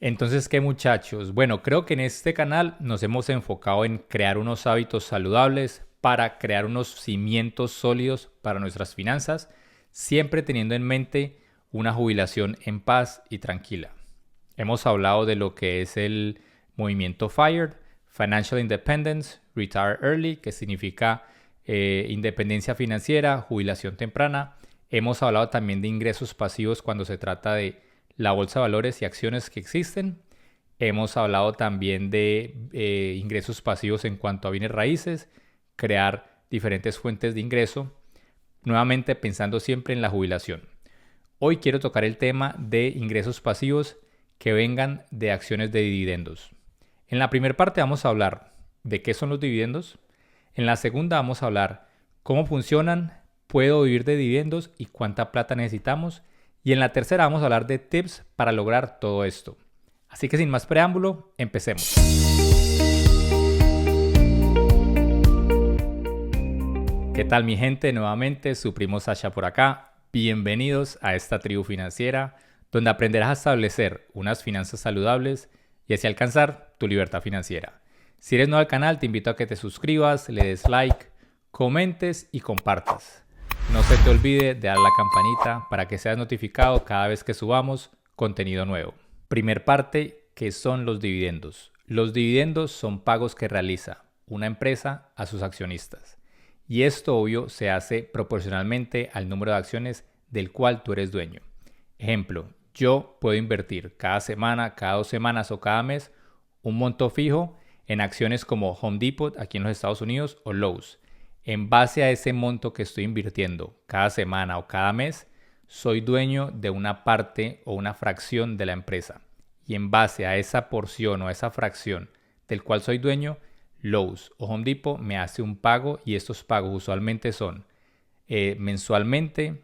Entonces, ¿qué muchachos? Bueno, creo que en este canal nos hemos enfocado en crear unos hábitos saludables para crear unos cimientos sólidos para nuestras finanzas, siempre teniendo en mente una jubilación en paz y tranquila. Hemos hablado de lo que es el movimiento FIRE, Financial Independence, Retire Early, que significa independencia financiera, jubilación temprana. Hemos hablado también de ingresos pasivos cuando se trata de la bolsa de valores y acciones que existen. Hemos hablado también de ingresos pasivos en cuanto a bienes raíces, crear diferentes fuentes de ingreso, nuevamente pensando siempre en la jubilación. Hoy quiero tocar el tema de ingresos pasivos que vengan de acciones de dividendos. En la primera parte vamos a hablar de qué son los dividendos. En la segunda vamos a hablar cómo funcionan, puedo vivir de dividendos y cuánta plata necesitamos. Y en la tercera vamos a hablar de tips para lograr todo esto. Así que sin más preámbulo, empecemos. ¿Qué tal mi gente? Nuevamente su primo Sasha por acá. Bienvenidos a esta tribu financiera donde aprenderás a establecer unas finanzas saludables y así alcanzar tu libertad financiera. Si eres nuevo al canal, te invito a que te suscribas, le des like, comentes y compartas. No se te olvide de dar la campanita para que seas notificado cada vez que subamos contenido nuevo. Primer parte, ¿qué son los dividendos? Los dividendos son pagos que realiza una empresa a sus accionistas. Y esto, obvio, se hace proporcionalmente al número de acciones del cual tú eres dueño. Ejemplo, yo puedo invertir cada semana, cada 2 semanas o cada mes un monto fijo en acciones como Home Depot aquí en los Estados Unidos o Lowe's. En base a ese monto que estoy invirtiendo cada semana o cada mes, soy dueño de una parte o una fracción de la empresa. Y en base a esa porción o a esa fracción del cual soy dueño, Lowe's o Home Depot me hace un pago y estos pagos usualmente son mensualmente,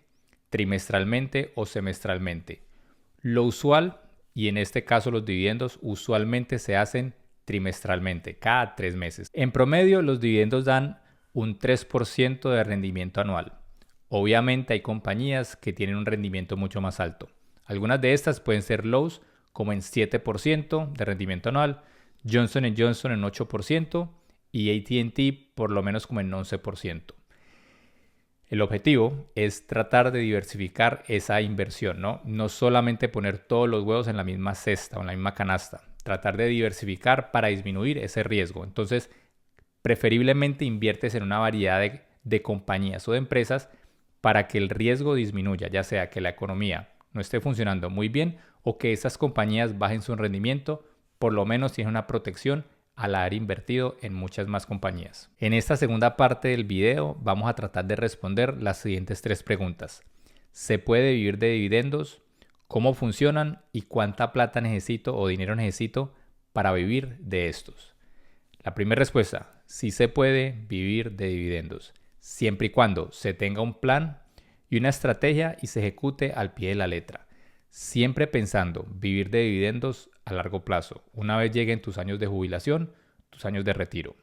trimestralmente o semestralmente. Lo usual, y en este caso los dividendos, usualmente se hacen trimestralmente, cada 3 meses. En promedio, los dividendos dan un 3% de rendimiento anual. Obviamente hay compañías que tienen un rendimiento mucho más alto. Algunas de estas pueden ser Lowe's como en 7% de rendimiento anual, Johnson Johnson en 8% y AT&T por lo menos como en 11%. El objetivo es tratar de diversificar esa inversión, ¿no? No solamente poner todos los huevos en la misma cesta o en la misma canasta. Tratar de diversificar para disminuir ese riesgo. Entonces, preferiblemente inviertes en una variedad de compañías o de empresas para que el riesgo disminuya, ya sea que la economía no esté funcionando muy bien o que esas compañías bajen su rendimiento, por lo menos tienen una protección al haber invertido en muchas más compañías. En esta segunda parte del video vamos a tratar de responder las siguientes 3 preguntas. ¿Se puede vivir de dividendos? ¿Cómo funcionan? ¿Y cuánta plata necesito o dinero necesito para vivir de estos? La primera respuesta, sí se puede vivir de dividendos, siempre y cuando se tenga un plan y una estrategia y se ejecute al pie de la letra. Siempre pensando vivir de dividendos a largo plazo, una vez lleguen tus años de jubilación, tus años de retiro.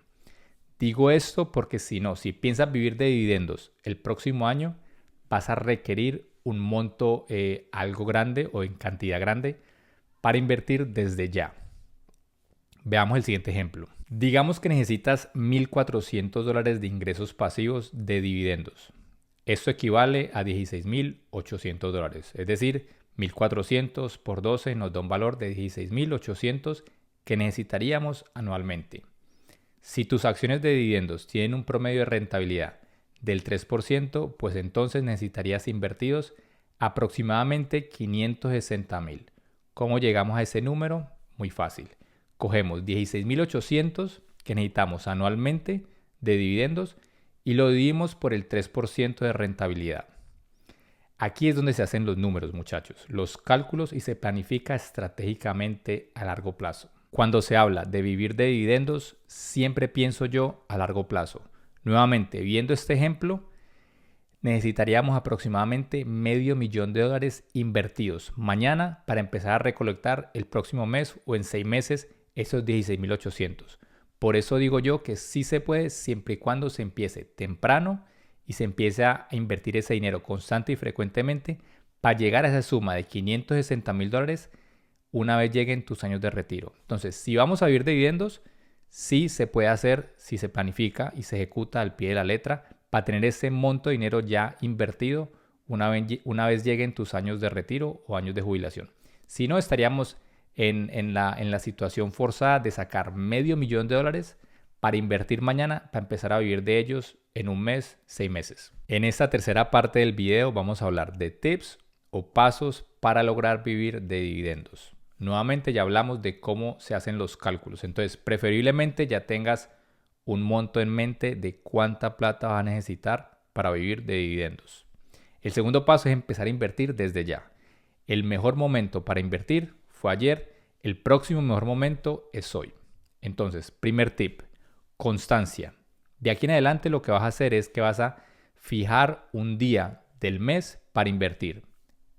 Digo esto porque si piensas vivir de dividendos el próximo año, vas a requerir un monto algo grande o en cantidad grande para invertir desde ya. Veamos el siguiente ejemplo. Digamos que necesitas $1,400 de ingresos pasivos de dividendos. Esto equivale a $16,800, es decir, 1,400 por 12 nos da un valor de 16,800 que necesitaríamos anualmente. Si tus acciones de dividendos tienen un promedio de rentabilidad del 3%, pues entonces necesitarías invertidos aproximadamente 560,000. ¿Cómo llegamos a ese número? Muy fácil. Cogemos 16,800 que necesitamos anualmente de dividendos y lo dividimos por el 3% de rentabilidad. Aquí es donde se hacen los números, muchachos, los cálculos y se planifica estratégicamente a largo plazo. Cuando se habla de vivir de dividendos, siempre pienso yo a largo plazo. Nuevamente, viendo este ejemplo, necesitaríamos aproximadamente $500,000 invertidos mañana para empezar a recolectar el próximo mes o en 6 meses esos 16,800. Por eso digo yo que sí se puede siempre y cuando se empiece temprano y se empiece a invertir ese dinero constante y frecuentemente para llegar a esa suma de $560,000 una vez lleguen tus años de retiro. Entonces, si vamos a vivir de dividendos, sí se puede hacer si se planifica y se ejecuta al pie de la letra para tener ese monto de dinero ya invertido una vez lleguen tus años de retiro o años de jubilación. Si no, estaríamos en la situación forzada de sacar $500,000 para invertir mañana, para empezar a vivir de ellos en un mes, 6 meses. En esta tercera parte del video vamos a hablar de tips o pasos para lograr vivir de dividendos. Nuevamente ya hablamos de cómo se hacen los cálculos. Entonces, preferiblemente ya tengas un monto en mente de cuánta plata vas a necesitar para vivir de dividendos. El segundo paso es empezar a invertir desde ya. El mejor momento para invertir fue ayer. El próximo mejor momento es hoy. Entonces, primer tip, constancia. De aquí en adelante lo que vas a hacer es que vas a fijar un día del mes para invertir.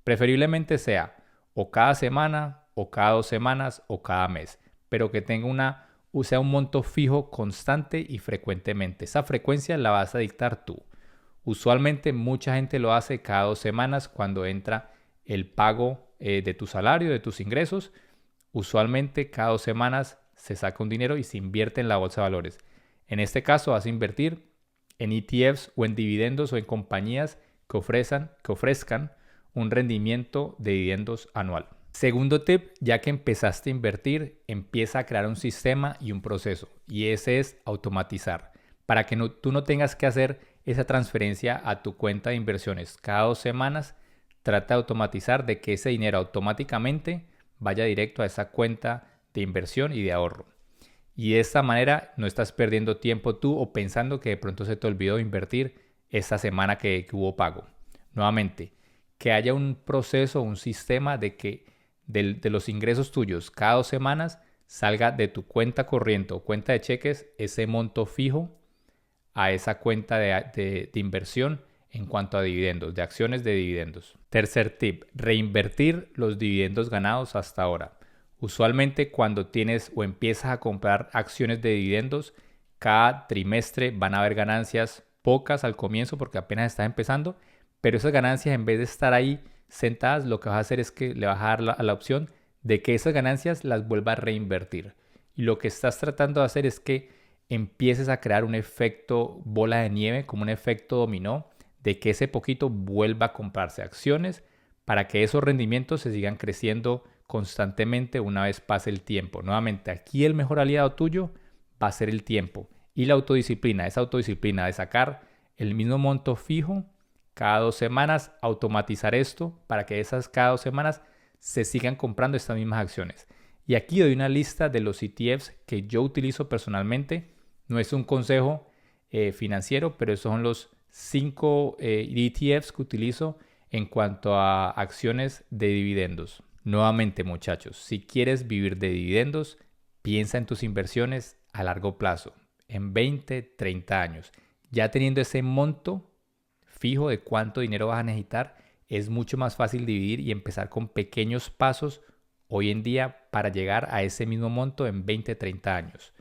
Preferiblemente sea o cada semana, o cada 2 semanas, o cada mes. Pero que tenga sea un monto fijo constante y frecuentemente. Esa frecuencia la vas a dictar tú. Usualmente mucha gente lo hace cada 2 semanas cuando entra el pago de tu salario, de tus ingresos. Usualmente cada 2 semanas se saca un dinero y se invierte en la bolsa de valores. En este caso vas a invertir en ETFs o en dividendos o en compañías que ofrezcan un rendimiento de dividendos anual. Segundo tip, ya que empezaste a invertir, empieza a crear un sistema y un proceso. Y ese es automatizar. Para que tú no tengas que hacer esa transferencia a tu cuenta de inversiones cada 2 semanas, trata de automatizar de que ese dinero automáticamente vaya directo a esa cuenta de inversión y de ahorro. Y de esta manera no estás perdiendo tiempo tú o pensando que de pronto se te olvidó invertir esa semana que hubo pago. Nuevamente, que haya un proceso, un sistema de que de los ingresos tuyos cada 2 semanas salga de tu cuenta corriente o cuenta de cheques ese monto fijo a esa cuenta de inversión en cuanto a dividendos, de acciones de dividendos. Tercer tip, reinvertir los dividendos ganados hasta ahora. Usualmente cuando tienes o empiezas a comprar acciones de dividendos, cada trimestre van a haber ganancias pocas al comienzo porque apenas estás empezando, pero esas ganancias en vez de estar ahí sentadas, lo que vas a hacer es que le vas a dar la opción de que esas ganancias las vuelva a reinvertir. Y lo que estás tratando de hacer es que empieces a crear un efecto bola de nieve, como un efecto dominó, de que ese poquito vuelva a comprarse acciones para que esos rendimientos se sigan creciendo constantemente una vez pase el tiempo. Nuevamente, aquí el mejor aliado tuyo va a ser el tiempo y la autodisciplina, esa autodisciplina de sacar el mismo monto fijo cada 2 semanas, automatizar esto para que esas cada 2 semanas se sigan comprando estas mismas acciones. Y aquí doy una lista de los ETFs que yo utilizo personalmente. No es un consejo financiero, pero esos son los 5 ETFs que utilizo en cuanto a acciones de dividendos. Nuevamente, muchachos, si quieres vivir de dividendos, piensa en tus inversiones a largo plazo, en 20, 30 años. Ya teniendo ese monto fijo de cuánto dinero vas a necesitar, es mucho más fácil dividir y empezar con pequeños pasos hoy en día para llegar a ese mismo monto en 20, 30 años.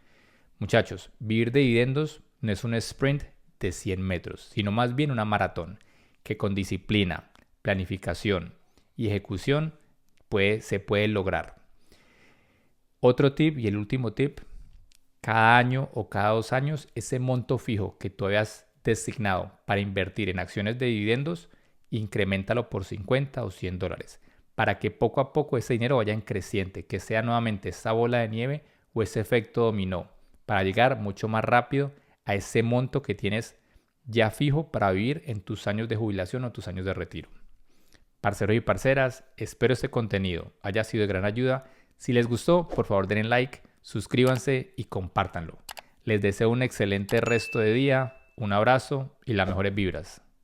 Muchachos, vivir de dividendos no es un sprint de 100 metros, sino más bien una maratón que con disciplina, planificación y ejecución se puede lograr. Otro tip y el último tip, cada año o cada 2 años, ese monto fijo que tú habías designado para invertir en acciones de dividendos, increméntalo por $50 o $100 para que poco a poco ese dinero vaya en creciente, que sea nuevamente esa bola de nieve o ese efecto dominó para llegar mucho más rápido a ese monto que tienes ya fijo para vivir en tus años de jubilación o tus años de retiro. Parceros y parceras, espero este contenido haya sido de gran ayuda. Si les gustó, por favor denle like, suscríbanse y compártanlo. Les deseo un excelente resto de día, un abrazo y las mejores vibras.